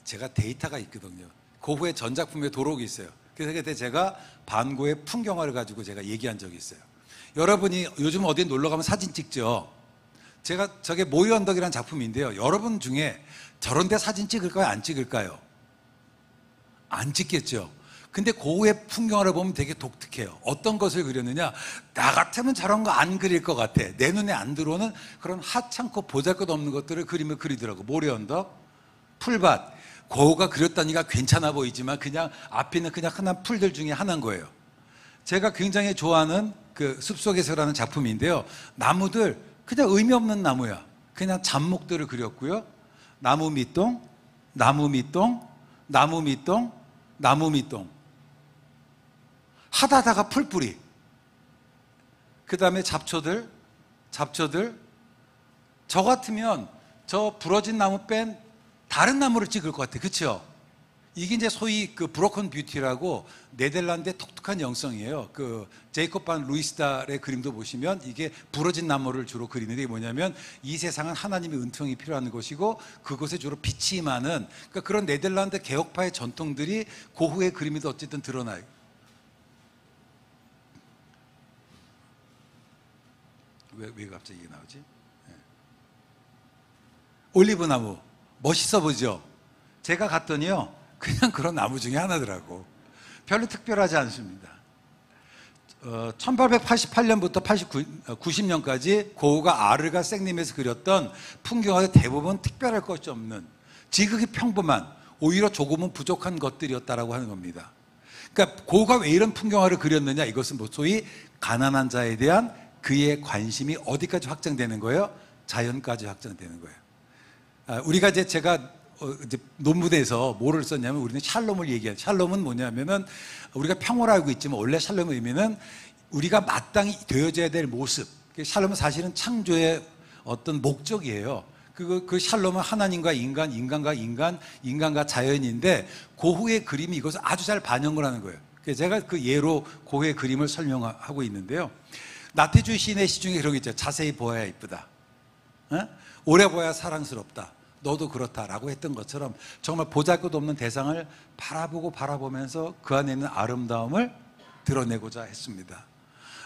제가 데이터가 있거든요. 고흐의 전작품에 도록이 있어요. 그래서 그때 제가 반고의 풍경화를 가지고 제가 얘기한 적이 있어요. 여러분이 요즘 어디 놀러 가면 사진 찍죠. 제가 저게 모의 언덕이라는 작품인데요. 여러분 중에 저런 데 사진 찍을까요? 안 찍을까요? 안 찍겠죠. 근데 고흐의 풍경화를 보면 되게 독특해요. 어떤 것을 그렸느냐? 나 같으면 저런 거 안 그릴 것 같아. 내 눈에 안 들어오는 그런 하찮고 보잘것없는 것들을 그림을 그리더라고. 모래 언덕, 풀밭. 고흐가 그렸다니까 괜찮아 보이지만 그냥 앞에 있는 그냥 흔한 풀들 중에 하나인 거예요. 제가 굉장히 좋아하는 그 숲속에서라는 작품인데요. 나무들 그냥 의미 없는 나무야. 그냥 잡목들을 그렸고요. 나무 밑동, 나무 밑동, 나무 밑동, 나무 밑동. 하다다가 풀뿌리. 그 다음에 잡초들. 저 같으면 저 부러진 나무 뺀 다른 나무를 찍을 것 같아. 그렇죠? 이게 이제 소위 그 브로큰 뷰티라고 네덜란드의 독특한 영성이에요. 그 제이콥 반 루이스달의 그림도 보시면 이게 부러진 나무를 주로 그리는데 이게 뭐냐면 이 세상은 하나님의 은총이 필요한 것이고 그곳에 주로 빛이 많은, 그러니까 그런 네덜란드 개혁파의 전통들이 고흐의 그림에도 어쨌든 드러나요. 왜 갑자기 이게 나오지? 네. 올리브 나무 멋있어 보죠? 제가 갔더니요 그냥 그런 나무 중에 하나더라고. 별로 특별하지 않습니다. 1888년부터 90년까지 고흐가 아르가 생림에서 그렸던 풍경화도 대부분 특별할 것이 없는 지극히 평범한, 오히려 조금은 부족한 것들이었다라고 하는 겁니다. 그러니까 고흐가 왜 이런 풍경화를 그렸느냐? 이것은 소위 가난한 자에 대한 그의 관심이 어디까지 확장되는 거예요? 자연까지 확장되는 거예요. 우리가 제가 이제 논문에서 뭐를 썼냐면 우리는 샬롬을 얘기해요. 샬롬은 뭐냐면은 우리가 평화를 알고 있지만 원래 샬롬의 의미는 우리가 마땅히 되어져야 될 모습. 샬롬은 사실은 창조의 어떤 목적이에요. 그 샬롬은 하나님과 인간, 인간과 인간, 인간과 자연인데 고흐의 그림이 이것을 아주 잘 반영을 하는 거예요. 그래서 제가 그 예로 고흐의 그림을 설명하고 있는데요. 나태주 시인의 시 중에 그런 게 있죠. 자세히 보아야 이쁘다. 오래 보아야 사랑스럽다. 너도 그렇다라고 했던 것처럼 정말 보잘것없는 대상을 바라보면서 그 안에 있는 아름다움을 드러내고자 했습니다.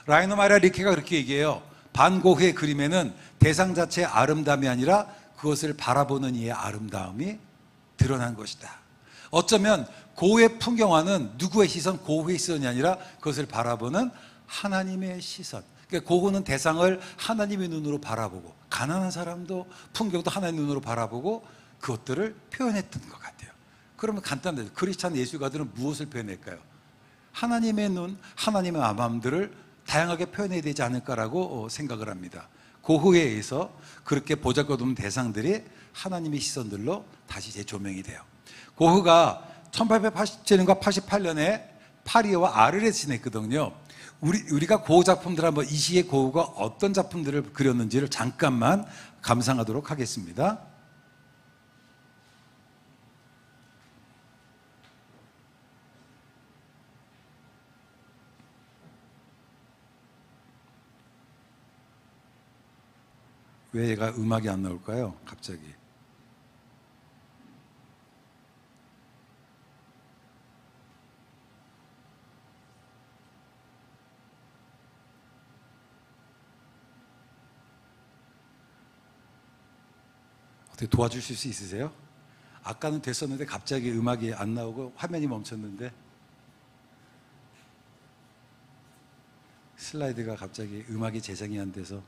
라이너 마리아 리케가 그렇게 얘기해요. 반 고흐의 그림에는 대상 자체의 아름다움이 아니라 그것을 바라보는 이의 아름다움이 드러난 것이다. 어쩌면 고흐의 풍경화는 누구의 시선? 고흐의 시선이 아니라 그것을 바라보는 하나님의 시선. 그러니까 고흐는 대상을 하나님의 눈으로 바라보고 가난한 사람도 풍경도 하나님의 눈으로 바라보고 그것들을 표현했던 것 같아요. 그러면 간단해요. 크리스찬 예술가들은 무엇을 표현할까요? 하나님의 눈, 하나님의 마음들을 다양하게 표현해야 되지 않을까라고 생각을 합니다. 고흐에 의해서 그렇게 보잘것없는 대상들이 하나님의 시선들로 다시 재조명이 돼요. 고흐가 1887년과 88년에 파리와 아르레 지냈거든요. 우리가 고흐 작품들 한번 이 시기에 고흐가 어떤 작품들을 그렸는지를 잠깐만 감상하도록 하겠습니다. 왜 얘가 음악이 안 나올까요? 갑자기. 어떻게 도와주실 수 있으세요? 아까는 됐었는데 갑자기 음악이 안 나오고 화면이 멈췄는데 슬라이드가 갑자기 음악이 재생이 안 돼서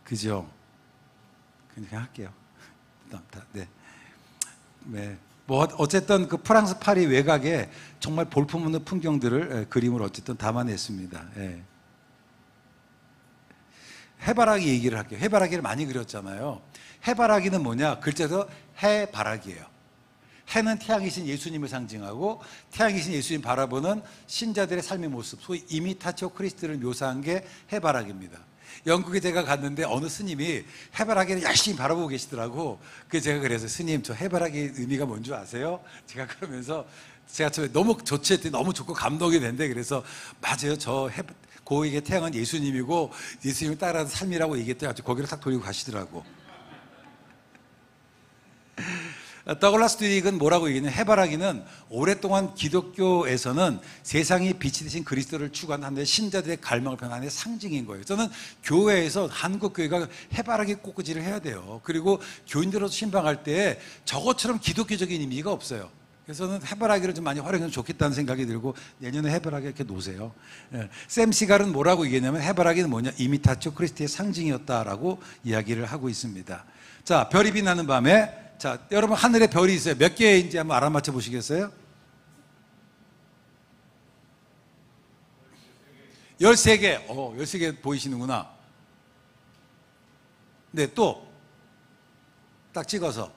그죠? 그냥 할게요. 네. 네. 뭐 어쨌든 그 프랑스 파리 외곽에 정말 볼품없는 풍경들을 그림을 어쨌든 담아냈습니다. 예. 해바라기 얘기를 할게요. 해바라기를 많이 그렸잖아요. 해바라기는 뭐냐? 글자에서 해바라기예요. 해는 태양이신 예수님을 상징하고 태양이신 예수님 바라보는 신자들의 삶의 모습, 소위 이미타티오 크리스트를 묘사한 게 해바라기입니다. 영국에 제가 갔는데 어느 스님이 해바라기를 열심히 바라보고 계시더라고. 제가 그래서 스님 저 해바라기 의미가 뭔 줄 아세요? 제가 그러면서 제가 너무 좋지 했더니 너무 좋고 감동이 된대. 그래서 맞아요. 고에게 태양은 예수님이고 예수님을 따라하는 삶이라고 얘기했더니 거기를 탁 돌리고 가시더라고. 더글라스 듀릭은 뭐라고 얘기했냐면 해바라기는 오랫동안 기독교에서는 세상이 빛이 되신 그리스도를 추구하는 하나의 신자들의 갈망을 표현하는 상징인 거예요. 저는 교회에서 한국교회가 해바라기 꽃꽂이를 해야 돼요. 그리고 교인들로서 신방할 때 저것처럼 기독교적인 의미가 없어요. 그래서 저는 해바라기를 좀 많이 활용하면 좋겠다는 생각이 들고 내년에 해바라기 이렇게 놓으세요. 샘 시갈은 뭐라고 얘기했냐면 해바라기는 뭐냐? 이미타티오 크리스티의 상징이었다라고 이야기를 하고 있습니다. 자, 별이 빛나는 밤에 자, 여러분 하늘에 별이 있어요. 몇 개인지 한번 알아맞혀 보시겠어요? 13개. 13개 보이시는구나. 네, 또 딱 찍어서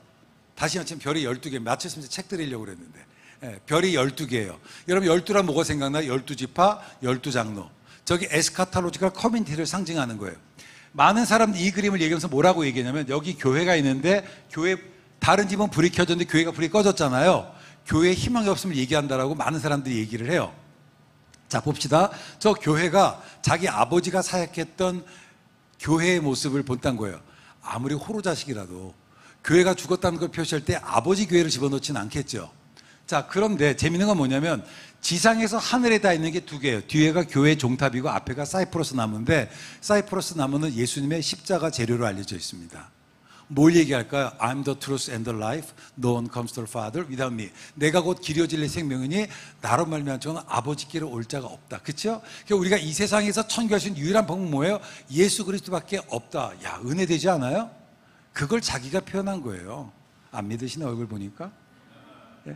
다시 맞히면 별이 12개. 맞췄으면 책 드리려고 그랬는데. 네, 별이 12개예요. 여러분 12란 뭐가 생각나요? 12지파, 12장로. 저기 에스카탈로지컬 커뮤니티를 상징하는 거예요. 많은 사람들이 이 그림을 얘기하면서 뭐라고 얘기하냐면 여기 교회가 있는데 다른 집은 불이 켜졌는데 교회가 불이 꺼졌잖아요. 교회에 희망이 없음을 얘기한다라고 많은 사람들이 얘기를 해요. 자, 봅시다. 저 교회가 자기 아버지가 사역했던 교회의 모습을 본단 거예요. 아무리 호로 자식이라도 교회가 죽었다는 걸 표시할 때 아버지 교회를 집어넣지는 않겠죠. 자, 그런데 재밌는 건 뭐냐면 지상에서 하늘에 다 있는 게 두 개예요. 뒤에가 교회 종탑이고 앞에가 사이프러스 나무인데 사이프러스 나무는 예수님의 십자가 재료로 알려져 있습니다. 뭘 얘기할까요? I'm the truth and the life. No one comes to the Father without me. 내가 곧 길이요 진리 생명이니 나로 말미암아 저는 아버지께로 올 자가 없다. 그렇죠? 그러니까 우리가 이 세상에서 천교할 수 있는 유일한 방법은 뭐예요? 예수 그리스도밖에 없다. 야, 은혜 되지 않아요? 그걸 자기가 표현한 거예요. 안 믿으시는 얼굴 보니까. 네?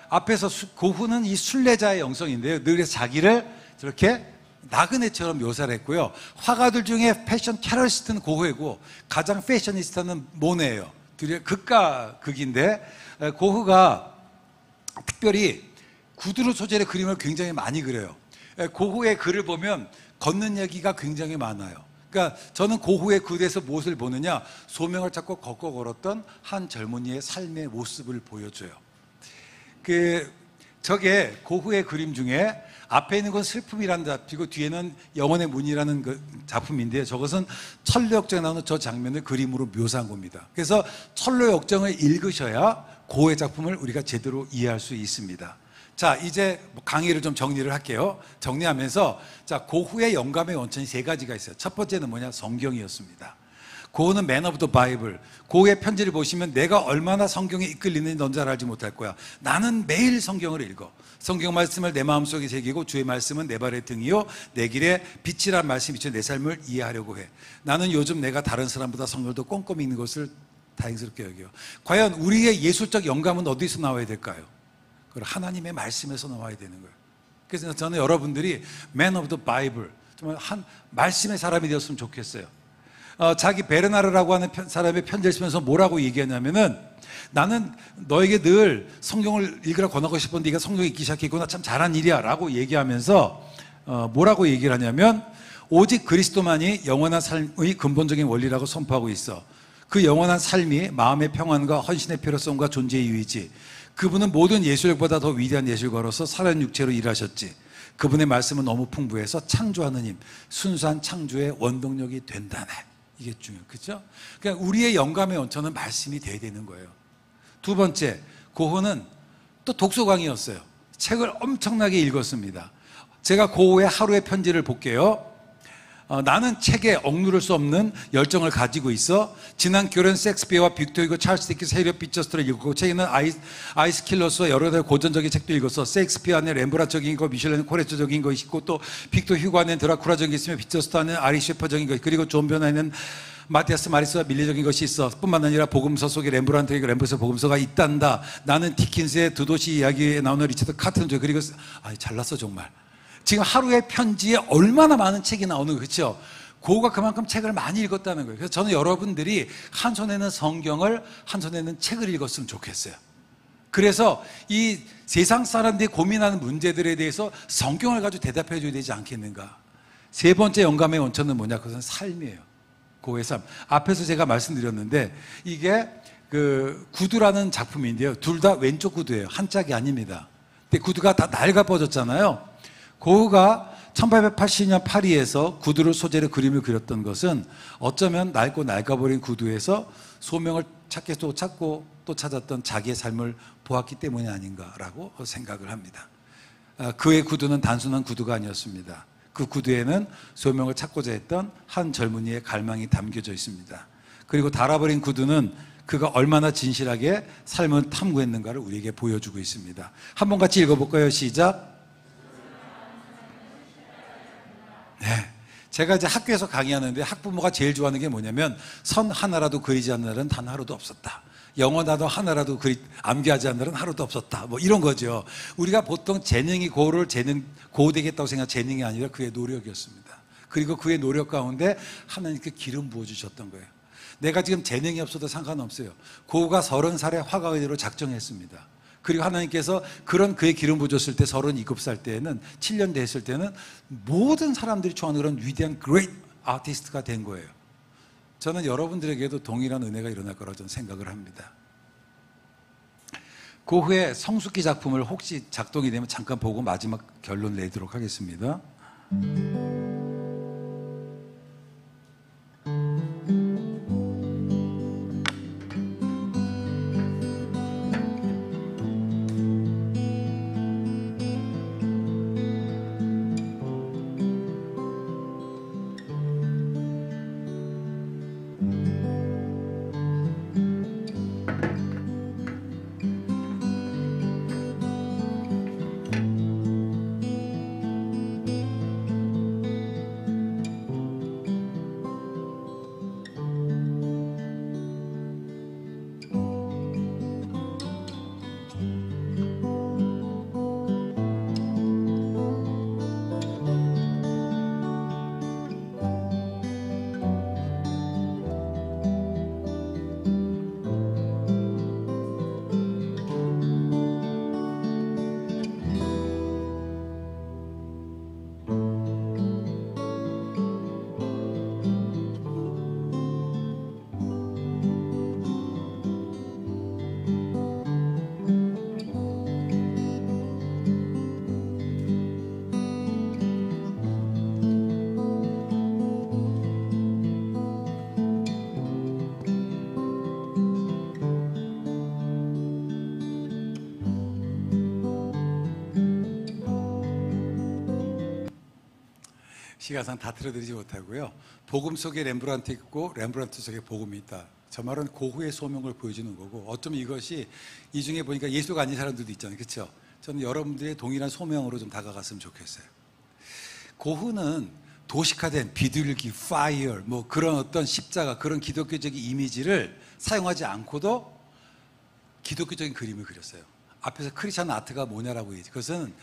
앞에서 고흐는 이 순례자의 영성인데요. 늘 자기를 저렇게 나그네처럼 묘사를 했고요. 화가들 중에 패션 테러리스트는 고흐이고 가장 패셔니스트는 모네예요. 둘이 극과 극인데 고흐가 특별히 구두로 소재의 그림을 굉장히 많이 그려요. 고흐의 글을 보면 걷는 얘기가 굉장히 많아요. 그러니까 저는 고흐의 글에서 무엇을 보느냐? 소명을 찾고 걷고 걸었던 한 젊은이의 삶의 모습을 보여줘요. 저게 고흐의 그림 중에 앞에 있는 건 슬픔이라는 작품이고 뒤에는 영혼의 문이라는 그 작품인데 저것은 철로역정에 나오는 저 장면을 그림으로 묘사한 겁니다. 그래서 철로역정을 읽으셔야 고흐의 작품을 우리가 제대로 이해할 수 있습니다. 자, 이제 강의를 좀 정리를 할게요. 정리하면서 자, 고흐의 영감의 원천이 세 가지가 있어요. 첫 번째는 뭐냐? 성경이었습니다. 고흐는 맨 오브 더 바이블. 고흐의 편지를 보시면 내가 얼마나 성경에 이끌리는지 넌 잘 알지 못할 거야. 나는 매일 성경을 읽어. 성경 말씀을 내 마음속에 새기고 주의 말씀은 내 발의 등이요 내 길에 빛이란 말씀이 비춰 내 삶을 이해하려고 해. 나는 요즘 내가 다른 사람보다 성경을 더 꼼꼼히 읽는 것을 다행스럽게 여겨요. 과연 우리의 예술적 영감은 어디서 나와야 될까요? 그걸 하나님의 말씀에서 나와야 되는 거예요. 그래서 저는 여러분들이 Man of the Bible, 정말 한 말씀의 사람이 되었으면 좋겠어요. 자기 베르나르라고 하는 사람의 편지를 쓰면서 뭐라고 얘기하냐면은, 나는 너에게 늘 성경을 읽으라 권하고 싶었는데 네가 성경 읽기 시작했구나, 참 잘한 일이야 라고 얘기하면서 뭐라고 얘기를 하냐면, 오직 그리스도만이 영원한 삶의 근본적인 원리라고 선포하고 있어. 그 영원한 삶이 마음의 평안과 헌신의 필요성과 존재의 이유이지. 그분은 모든 예술보다 더 위대한 예술가로서 살아있는 육체로 일하셨지. 그분의 말씀은 너무 풍부해서 창조하는 힘, 순수한 창조의 원동력이 된다네. 이게 중요해요. 그렇죠? 그러니까 우리의 영감의 원천은 말씀이 돼야 되는 거예요. 두 번째, 고흐는 또 독서광이었어요. 책을 엄청나게 읽었습니다. 제가 고흐의 하루의 편지를 볼게요. 나는 책에 억누를 수 없는 열정을 가지고 있어. 지난 겨울엔 섹스피어와 빅토 후고 찰스 디킨스 해리엇 비처스트를 읽고, 최근에는 아이스 킬러스와 여러 가지 고전적인 책도 읽었어. 섹스피어 안에 렘브란트적인 거, 미셸 코레츠적인 거 있고, 또 빅토 휴고 안에 드라쿠라적인 게 있으며, 비처스트 안에 아리 셰퍼적인 거, 그리고 존 변화에는 마티아스 마리스와 밀리적인 것이 있어. 뿐만 아니라 복음서 속에 렘브란트의 렘브란트 복음서가 있단다. 나는 디킨스의 두 도시 이야기에 나오는 리처드 카트는, 그리고 잘났어 정말. 지금 하루의 편지에 얼마나 많은 책이 나오는 거예요. 그렇죠? 고흐가 그만큼 책을 많이 읽었다는 거예요. 그래서 저는 여러분들이 한 손에는 성경을, 한 손에는 책을 읽었으면 좋겠어요. 그래서 이 세상 사람들이 고민하는 문제들에 대해서 성경을 가지고 대답해 줘야 되지 않겠는가. 세 번째 영감의 원천은 뭐냐? 그것은 삶이에요. 고흐의 삶. 앞에서 제가 말씀드렸는데, 이게 그 구두라는 작품인데요. 둘 다 왼쪽 구두예요. 한 짝이 아닙니다. 근데 구두가 다 낡아버졌잖아요. 고흐가 1880년 파리에서 구두를 소재로 그림을 그렸던 것은 어쩌면 낡고 낡아버린 구두에서 소명을 찾고 또 찾았던 자기의 삶을 보았기 때문이 아닌가라고 생각을 합니다. 그의 구두는 단순한 구두가 아니었습니다. 그 구두에는 소명을 찾고자 했던 한 젊은이의 갈망이 담겨져 있습니다. 그리고 닳아버린 구두는 그가 얼마나 진실하게 삶을 탐구했는가를 우리에게 보여주고 있습니다. 한번 같이 읽어볼까요? 시작. 네. 제가 이제 학교에서 강의하는데 학부모가 제일 좋아하는 게 뭐냐면, 선 하나라도 그리지 않는 날은 단 하루도 없었다. 영어 단어 하나라도 암기하지 않는 날은 하루도 없었다. 뭐 이런 거죠. 우리가 보통 재능이 고흐를 고흐 되겠다고 생각한 재능이 아니라 그의 노력이었습니다. 그리고 그의 노력 가운데 하나님께 기름 부어주셨던 거예요. 내가 지금 재능이 없어도 상관없어요. 고흐가 30살에 화가의대로 작정했습니다. 그리고 하나님께서 그런 그의 기름 부어줬을 때 37살 때에는 7년 됐을 때는 모든 사람들이 좋아하는 그런 위대한 great 아티스트가 된 거예요. 저는 여러분들에게도 동일한 은혜가 일어날 거라고 저는 생각을 합니다. 고흐의 성숙기 작품을 혹시 작동이 되면 잠깐 보고 마지막 결론 내도록 하겠습니다. 시간상 다 틀어드리지 못하고요. 복음 속에 렘브란트 있고 렘브란트 속에 복음이 있다. 저 말은 고흐의 소명을 보여주는 거고, 어쩌면 이것이 이 중에 보니까 예수가 아닌 사람들도 있잖아요. 그렇죠? 저는 여러분들의 동일한 소명으로 좀 다가갔으면 좋겠어요. 고흐는 도식화된 비둘기, 파이어, 뭐 그런 어떤 십자가, 그런 기독교적인 이미지를 사용하지 않고도 기독교적인 그림을 그렸어요. 앞에서 크리스천 아트가 뭐냐라고 얘기했죠. 그것은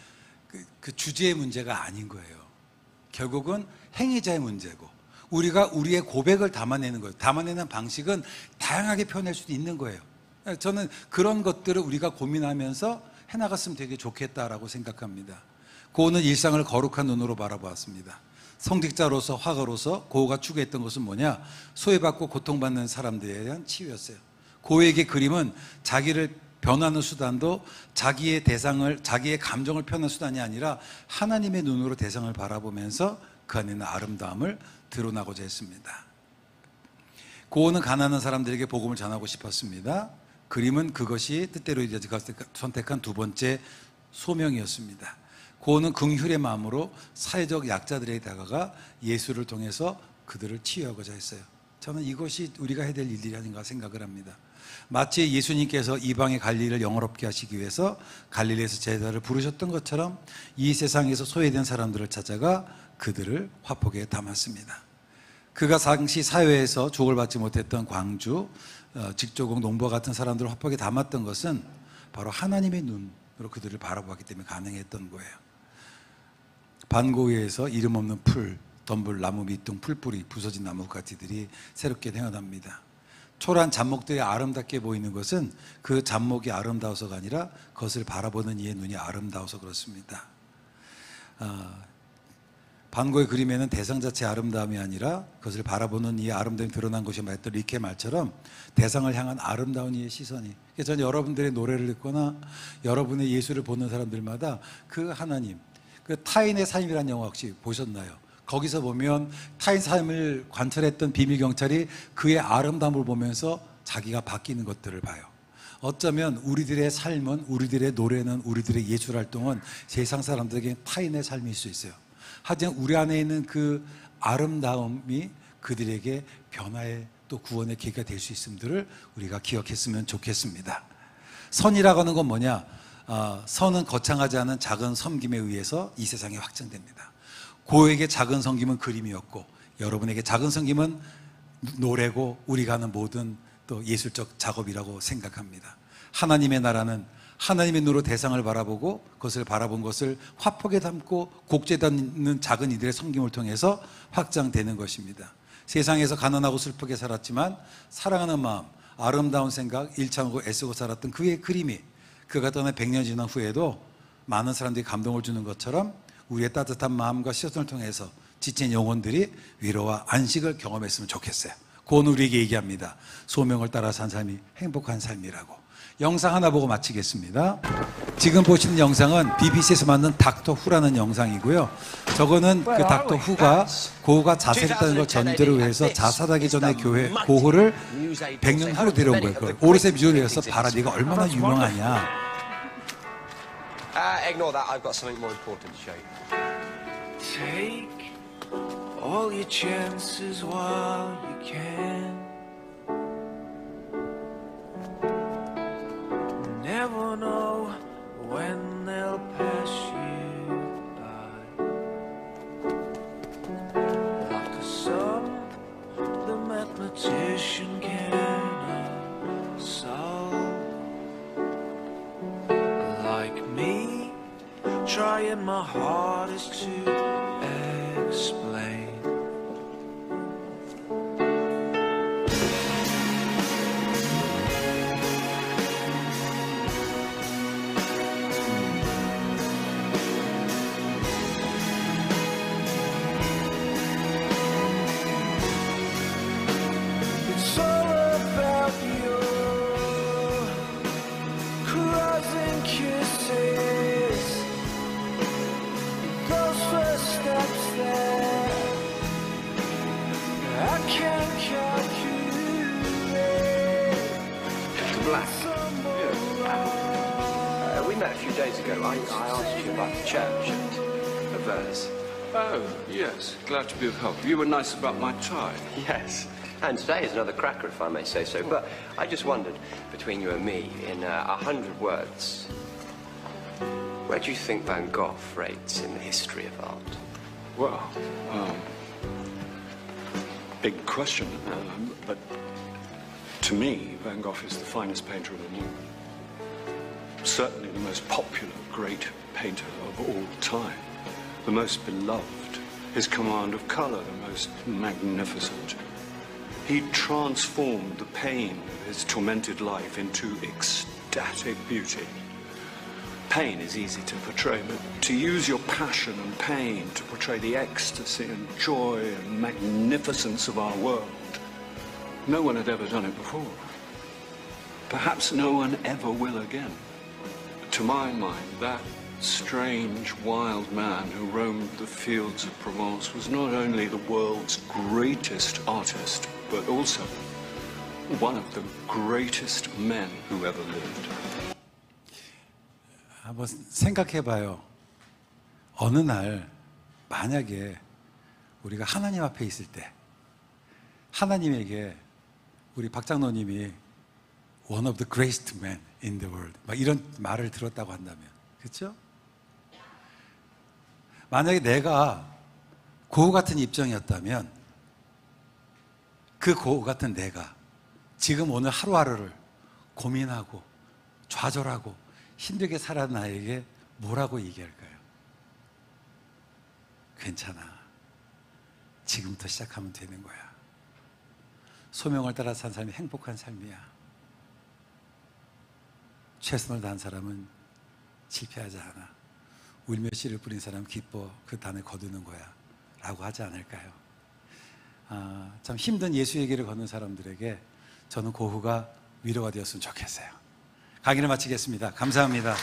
그 주제의 문제가 아닌 거예요. 결국은 행위자의 문제고, 우리가 우리의 고백을 담아내는 거예요. 담아내는 방식은 다양하게 표현할 수도 있는 거예요. 저는 그런 것들을 우리가 고민하면서 해나갔으면 되게 좋겠다라고 생각합니다. 고우는 일상을 거룩한 눈으로 바라보았습니다. 성직자로서, 화가로서 고우가 추구했던 것은 뭐냐? 소외받고 고통받는 사람들에 대한 치유였어요. 고우에게 그림은 자기를 변하는 수단도 자기의 대상을, 자기의 감정을 표현하는 수단이 아니라 하나님의 눈으로 대상을 바라보면서 그 안에 있는 아름다움을 드러나고자 했습니다. 고우는 가난한 사람들에게 복음을 전하고 싶었습니다. 그림은 그것이 뜻대로 이루어져 선택한 두 번째 소명이었습니다. 고우는 긍휼의 마음으로 사회적 약자들에게 다가가 예수를 통해서 그들을 치유하고자 했어요. 저는 이것이 우리가 해야 될 일이 아닌가 생각을 합니다. 마치 예수님께서 이방의 갈릴리를 영화롭게 하시기 위해서 갈릴리에서 제자를 부르셨던 것처럼 이 세상에서 소외된 사람들을 찾아가 그들을 화폭에 담았습니다. 그가 당시 사회에서 주목을 받지 못했던 광주, 직조공, 농부와 같은 사람들을 화폭에 담았던 것은 바로 하나님의 눈으로 그들을 바라보았기 때문에 가능했던 거예요. 반고에서 이름 없는 풀, 덤불, 나무 밑둥, 풀뿌리, 부서진 나뭇가지들이 새롭게 태어납니다. 초라한 잡목들이 아름답게 보이는 것은 그 잡목이 아름다워서가 아니라 그것을 바라보는 이의 눈이 아름다워서 그렇습니다. 반고의 그림에는 대상 자체의 아름다움이 아니라 그것을 바라보는 이의 아름다움이 드러난 것이 말했던 리케 말처럼 대상을 향한 아름다운 이의 시선이, 저는 여러분들의 노래를 듣거나 여러분의 예술을 보는 사람들마다 그 하나님, 그 타인의 삶이라는 영화 혹시 보셨나요? 거기서 보면 타인 삶을 관찰했던 비밀경찰이 그의 아름다움을 보면서 자기가 바뀌는 것들을 봐요. 어쩌면 우리들의 삶은, 우리들의 노래는, 우리들의 예술활동은 세상 사람들에게 타인의 삶일 수 있어요. 하지만 우리 안에 있는 그 아름다움이 그들에게 변화의 또 구원의 계기가 될 수 있음들을 우리가 기억했으면 좋겠습니다. 선이라고 하는 건 뭐냐? 선은 거창하지 않은 작은 섬김에 의해서 이 세상에 확장됩니다. 고에게 작은 섬김은 그림이었고, 여러분에게 작은 섬김은 노래고, 우리가 하는 모든 또 예술적 작업이라고 생각합니다. 하나님의 나라는 하나님의 눈으로 대상을 바라보고 그것을 바라본 것을 화폭에 담고 곡제에 담는 작은 이들의 섬김을 통해서 확장되는 것입니다. 세상에서 가난하고 슬프게 살았지만 사랑하는 마음, 아름다운 생각, 일창하고 애쓰고 살았던 그의 그림이 그가 떠나 100년 지난 후에도 많은 사람들이 감동을 주는 것처럼 우리의 따뜻한 마음과 시선을 통해서 지친 영혼들이 위로와 안식을 경험했으면 좋겠어요. 그건 우리에게 얘기합니다. 소명을 따라 산 삶이 행복한 삶이라고. 영상 하나 보고 마치겠습니다. 지금 보시는 영상은 BBC에서 만든 닥터 후라는 영상이고요. 저거는 그 닥터 후가 고우가 자살했다는 걸 전제로 해서 자살하기 전에 교회 고우를 100년 후로 데려온 거예요. 오르세 뮤지엄에서 봐라, 네가 얼마나 유명하냐. Ignore that. I've got something more important to show you. Take all your chances while you can. Never know when they'll pass you by. Like a song the mathematician cannot solve. Like me, trying my hardest to explain. It's all about your cries and kisses, those first steps that I can't calculate. Black. We met a few days ago. I asked you about the church and a verse. Oh, yes. Glad to be of help. You were nice about my tie. Yes. And today is another cracker, if I may say so. But I just wondered, between you and me, in 100 words, where do you think Van Gogh rates in the history of art? Well, big question. But to me, Van Gogh is the finest painter of them all. certainly the most popular great painter of all time, the most beloved, his command of color the most magnificent. He transformed the pain of his tormented life into ecstatic beauty. Pain is easy to portray, but to use your passion and pain to portray the ecstasy and joy and magnificence of our world, no one had ever done it before. Perhaps no one ever will again. To my mind, that strange, wild man who roamed the fields of Provence was not only the world's greatest artist, but also one of the greatest men who ever lived. 한번 생각해 봐요. 어느 날 만약에 우리가 하나님 앞에 있을 때 하나님에게 우리 박장로님이 one of the greatest men in the world 막 이런 말을 들었다고 한다면, 그렇죠? 만약에 내가 고우 같은 입장이었다면 그 고우 같은 내가 지금 오늘 하루하루를 고민하고 좌절하고 힘들게 살아온 나에게 뭐라고 얘기할까요? 괜찮아. 지금부터 시작하면 되는 거야. 소명을 따라 산 삶이 행복한 삶이야. 최선을 다한 사람은 실패하지 않아. 울며 씨를 뿌린 사람은 기뻐 그 단을 거두는 거야 라고 하지 않을까요? 참 힘든 예수의 길을 걷는 사람들에게 저는 고흐가 위로가 되었으면 좋겠어요. 강의를 마치겠습니다. 감사합니다.